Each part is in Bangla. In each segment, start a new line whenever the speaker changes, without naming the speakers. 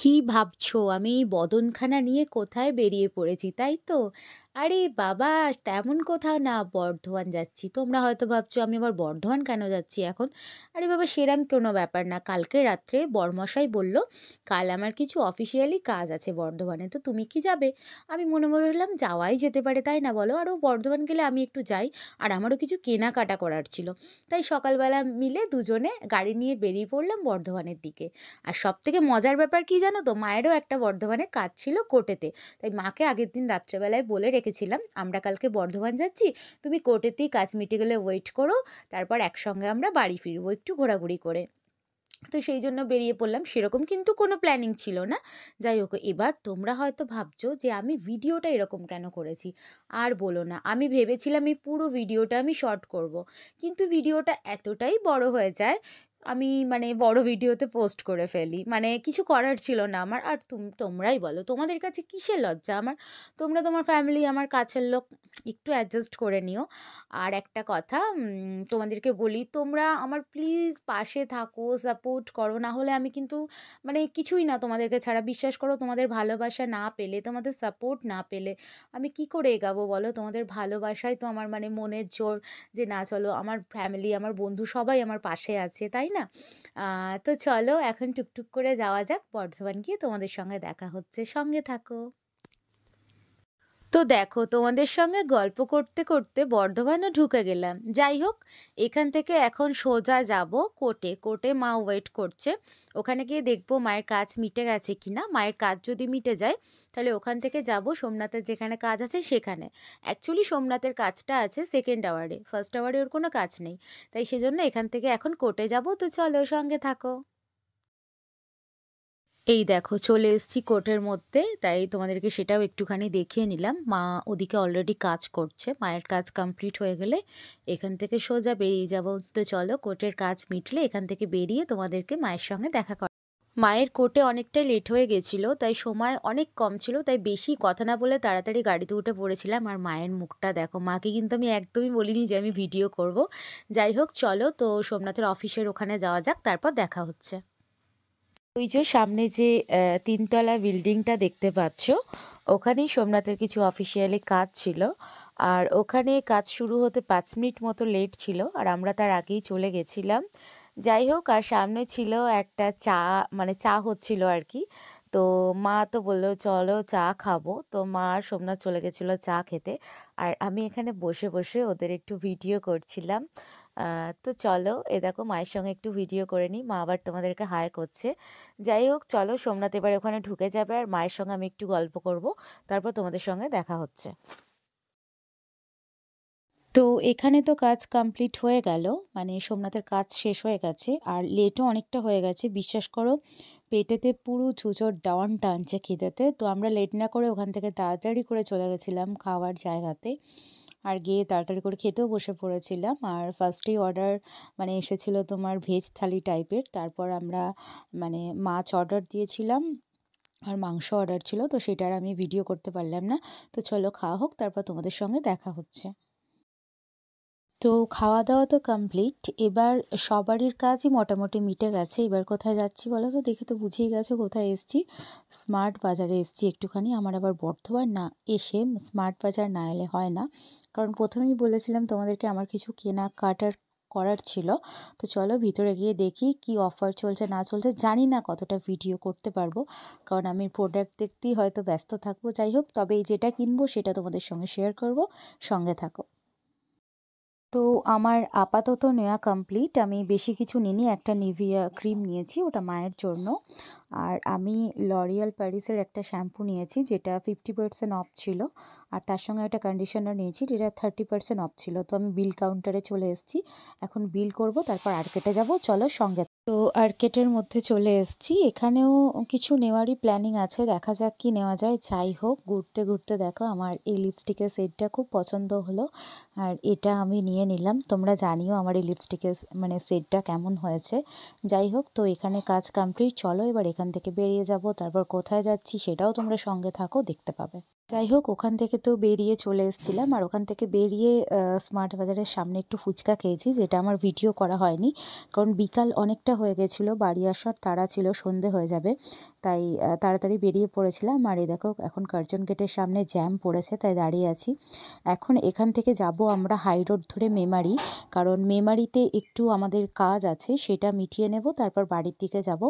কি ভাবছো? আমি বদনখানা নিয়ে কোথায় বেরিয়ে পড়েছি, তাই তো? আরে বাবা, তেমন কোথাও না, বর্ধমান যাচ্ছি। তোমরা হয়তো ভাবছো আমি আবার বর্ধমান কেন যাচ্ছি এখন? আরে বাবা, সেরম কোনো ব্যাপার না। কালকে রাত্রে বরমশাই বলল, কাল আমার কিছু অফিসিয়ালি কাজ আছে বর্ধমানে, তো তুমি কি যাবে? আমি মনে মনে ভাবলাম যাওয়াই যেতে পারে, তাই না বলো? আরও বর্ধমান গেলে আমি একটু যাই, আর আমারও কিছু কেনাকাটা করার ছিল। তাই সকালবেলা মিলে দুজনে গাড়ি নিয়ে বেরিয়ে পড়লাম বর্ধমানের দিকে। আর সবথেকে মজার ব্যাপার কি জানো তো? মায়েরও একটা বর্ধমানে কাজ ছিল কোর্টেতে। তাই মাকে আগের দিন রাত্রেবেলায় বলে রেখেছিলাম, আমরা কালকে বর্ধমান যাচ্ছি, তুমি কোর্টেতেই কাজ মিটে গেলে ওয়েট করো, তারপর একসঙ্গে আমরা বাড়ি ফিরবো একটু ঘোরাঘুরি করে। তো সেই জন্য বেরিয়ে পড়লাম, সেরকম কিন্তু কোনো প্ল্যানিং ছিল না। যাই হোক, এবার তোমরা হয়তো ভাবছো যে আমি ভিডিওটা এরকম কেন করেছি। আর বলো না, আমি ভেবেছিলাম এই পুরো ভিডিওটা আমি শর্ট করব, কিন্তু ভিডিওটা এতটাই বড় হয়ে যায়, আমি মানে বড় ভিডিওতে পোস্ট করে ফেলি। মানে কিছু করার ছিল না আমার। আর তোমরাই বলো, তোমাদের কাছে কিসের লজ্জা আমার? তোমরা তোমার ফ্যামিলি, আমার কাছের লোক, একটু অ্যাডজাস্ট করে নিও। আর একটা কথা তোমাদেরকে বলি, তোমরা আমার প্লিজ পাশে থাকো, সাপোর্ট করো, না হলে আমি কিন্তু মানে কিছুই না তোমাদেরকে ছাড়া। বিশ্বাস করো, তোমাদের ভালোবাসা না পেলে, তোমাদের সাপোর্ট না পেলে আমি কি করে এগাবো বলো? তোমাদের ভালোবাসাই তো আমার মানে মনের জোর, যে না চলো, আমার ফ্যামিলি, আমার বন্ধু সবাই আমার পাশে আছে, তাই না? তো চলো এখন টুকটুক করে যাওয়া যাক, বর্ধমান গিয়ে তোমাদের সঙ্গে দেখা হচ্ছে, সঙ্গে থাকো। তো দেখো, তোমাদের সঙ্গে গল্প করতে করতে বর্ধমানও ঢুকে গেলাম। যাই হোক, এখান থেকে এখন সোজা যাব কোর্টে। কোর্টে মা ওয়েট করছে। ওখানে গিয়ে দেখবো মায়ের কাজ মিটে গেছে কিনা। মায়ের কাজ যদি মিটে যায়, তাহলে ওখান থেকে যাব সোমনাথের যেখানে কাজ আছে সেখানে। অ্যাকচুয়ালি সোমনাথের কাজটা আছে সেকেন্ড আওয়ারে, ফার্স্ট আওয়ারে ওর কোনো কাজ নেই। তাই সেজন্য এখান থেকে এখন কোর্টে যাব। তো চলো, সঙ্গে থাকো। এই দেখো, চলে এসেছি কোর্টের মধ্যে, তাই তোমাদেরকে সেটাও একটুখানি দেখিয়ে নিলাম। মা ওদিকে অলরেডি কাজ করছে, মায়ের কাজ কমপ্লিট হয়ে গেলে এখান থেকে সোজা বেরিয়ে যাব। তো চলো, কোর্টের কাজ মিটলে এখান থেকে বেরিয়ে তোমাদেরকে মায়ের সঙ্গে দেখা কর। মায়ের কোর্টে অনেকটাই লেট হয়ে গেছিলো, তাই সময় অনেক কম ছিল, তাই বেশি কথা না বলে তাড়াতাড়ি গাড়িতে উঠে পড়েছিলাম। আর মায়ের মুখটা দেখো, মাকে কিন্তু আমি একদমই বলিনি যে আমি ভিডিও করব। যাই হোক, চলো তো সোমনাথের অফিসের ওখানে যাওয়া যাক, তারপর দেখা হচ্ছে। ওই যে সামনে যে তিনতলা বিল্ডিংটা দেখতে পাচ্ছ, ওখানেই সোমনাথের কিছু অফিসিয়ালি কাজ ছিল। আর ওখানে কাজ শুরু হতে 5 মিনিট মতো লেট ছিল, আর আমরা তার আগেই চলে গেছিলাম। যাই হোক, আর সামনে ছিল একটা চা, মানে চা হচ্ছিল আর কি। তো মা তো বললো চলো চা খাবো, তো মা আর সোমনাথ চলে গেছিলো চা খেতে। আর আমি এখানে বসে বসে ওদের একটু ভিডিও করছিলাম। তো চলো, এ দেখো মায়ের সঙ্গে একটু ভিডিও করে নিই, মা আবার তোমাদেরকে হাই করছে। যাই হোক, চলো, সোমনাথ এবার ওখানে ঢুকে যাবে, আর মায়ের সঙ্গে আমি একটু গল্প করব, তারপর তোমাদের সঙ্গে দেখা হচ্ছে। তো এখানে তো কাজ কমপ্লিট হয়ে গেল, মানে সোমনাথের কাজ শেষ হয়ে গেছে, আর লেটও অনেকটা হয়ে গেছে। বিশ্বাস করো, পেটেতে পুরো চুচোর ডাউন টানছে খিদেতে। তো আমরা লেট না করে ওখান থেকে তাড়াতাড়ি করে চলে গেছিলাম খাওয়ার জায়গাতে। আর গিয়ে তাড়াতাড়ি করে খেতেও বসে পড়েছিলাম। আর ফার্স্টেই অর্ডার মানে এসেছিলো তোমার ভেজ থালি টাইপের, তারপর আমরা মানে মাছ অর্ডার দিয়েছিলাম, আর মাংস অর্ডার ছিল, তো সেটার আমি ভিডিও করতে পারলাম না। তো চলো খাওয়া হোক, তারপর তোমাদের সঙ্গে দেখা হচ্ছে। তো খাওয়া দাওয়া তো কমপ্লিট, এবার সবারই কাজই মোটামুটি মিটে গেছে। এবার কোথায় যাচ্ছি বলো তো? দেখে তো বুঝেই গেছো কোথায় এসছি। স্মার্ট বাজারে এসছি একটুখানি। আমার আবার বর্ধমান না এসে স্মার্ট বাজার না এলে হয় না, কারণ প্রথমেই বলেছিলাম তোমাদেরকে আমার কিছু কেনাকাটার করার ছিল। তো চলো ভিতরে গিয়ে দেখি কি অফার চলছে না চলছে। জানি না কতটা ভিডিও করতে পারবো, কারণ আমি প্রোডাক্ট দেখতেই হয়তো ব্যস্ত থাকবো। যাই হোক, তবে এই যেটা কিনবো সেটা তোমাদের সঙ্গে শেয়ার করব, সঙ্গে থাকো। তো আমার আপাতত নেওয়া কমপ্লিট। আমি বেশি কিছু নিইনি, একটা নিভিয়া ক্রিম নিয়েছি, ওটা মায়ের জন্য। আর আমি লরিয়াল প্যারিসের একটা শ্যাম্পু নিয়েছি, যেটা 50% অফ ছিল। আর তার সঙ্গে একটা কন্ডিশনার নিয়েছি, যেটা 30% অফ ছিল। তো আমি বিল কাউন্টারে চলে এসেছি, এখন বিল করব, তারপর আর্কেটে যাব। চলো সঙ্গে। তো আর্কেটের মধ্যে চলে এসেছি। এখানেও কিছু নেওয়ারই প্ল্যানিং আছে, দেখা যাক কি নেওয়া যায়। যাই হোক, ঘুরতে ঘুরতে দেখো আমার এই লিপস্টিকের সেটটা খুব পছন্দ হলো, আর এটা আমি নিয়ে নিলাম। তোমরা জানিও আমার এই লিপস্টিকের মানে সেটটা কেমন হয়েছে। যাই হোক, তো এখানে কাজ কমপ্লিট। চলো এবার এখান থেকে বেরিয়ে যাব, তারপর কোথায় যাচ্ছি সেটাও তোমরা সঙ্গে থাকো, দেখতে পাবে। যাই হোক ওখান থেকে তো বেরিয়ে চলে এসেছিলাম, আর ওখান থেকে বেরিয়ে স্মার্ট বাজারের সামনে একটু ফুচকা খেয়েছি, যেটা আমার ভিডিও করা হয়নি কারণ বিকাল অনেকটা হয়ে গেছিলো, বাড়ি আসার তাড়া ছিল, সন্ধে হয়ে যাবে, তাই তাড়াতাড়ি বেরিয়ে পড়েছিলাম। আর এই দেখো এখন কার্জন গেটের সামনে জ্যাম পড়েছে, তাই দাঁড়িয়ে আছি। এখন এখান থেকে যাব আমরা হাই রোড ধরে মেমারি, কারণ মেমারিতে একটু আমাদের কাজ আছে, সেটা মিটিয়ে নেব, তারপর বাড়ির দিকে যাব।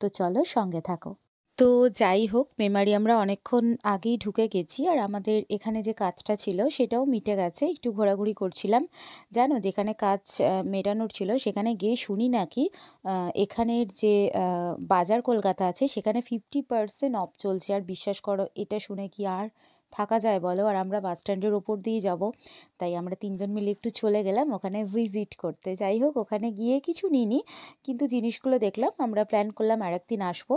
তো চলো সঙ্গে থাকো। তো যাই হোক মেমারি আমরা অনেকক্ষণ আগেই ঢুকে গেছি, আর আমাদের এখানে যে কাজটা ছিল সেটাও মিটে গেছে। একটু ঘোরাঘুরি করছিলাম, জানো যেখানে কাজ মেটানোর ছিল সেখানে গিয়ে শুনি নাকি এখানের যে বাজার কলকাতা আছে সেখানে 50% অফ চলছে। আর বিশ্বাস করো এটা শুনে কি আর থাকা যায় বলো? আর আমরা বাস স্ট্যান্ডের ওপর দিয়ে যাব, তাই আমরা তিনজন মিলে একটু চলে গেলাম ওখানে ভিজিট করতে। যাই হোক ওখানে গিয়ে কিছু নিইনি, কিন্তু জিনিসগুলো দেখলাম, আমরা প্ল্যান করলাম আরেকদিন আসবো।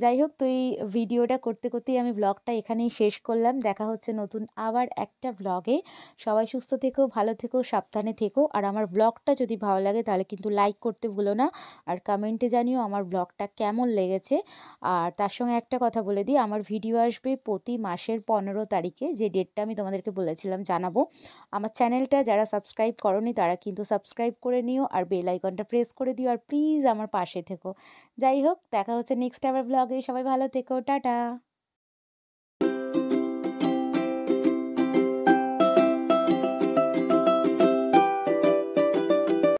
যাই হোক তো এই ভিডিওটা করতে করতেই আমি ব্লগটা এখানেই শেষ করলাম। দেখা হচ্ছে নতুন আবার একটা ব্লগে। সবাই সুস্থ থেকো, ভালো থেকো, সাবধানে থেকো। আর আমার ব্লগটা যদি ভালো লাগে তাহলে কিন্তু লাইক করতে ভুলো না, আর কমেন্টে জানিও আমার ব্লগটা কেমন লেগেছে। আর তার সঙ্গে একটা কথা বলে দিই, আমার ভিডিও আসবে প্রতি মাসের 15 তারিখে, যে ডেটটা আমি তোমাদেরকে বলেছিলাম জানাবো। আমার চ্যানেলটা যারা সাবস্ক্রাইব করোনি তারা কিন্তু সাবস্ক্রাইব করে নিও, আর বেল আইকনটা প্রেস করে দিও, আর প্লিজ আমার পাশে থেকো। যাই হোক দেখা হচ্ছে নেক্সট আবার ব্লগে। সবাই ভালো থেকো, টাটা।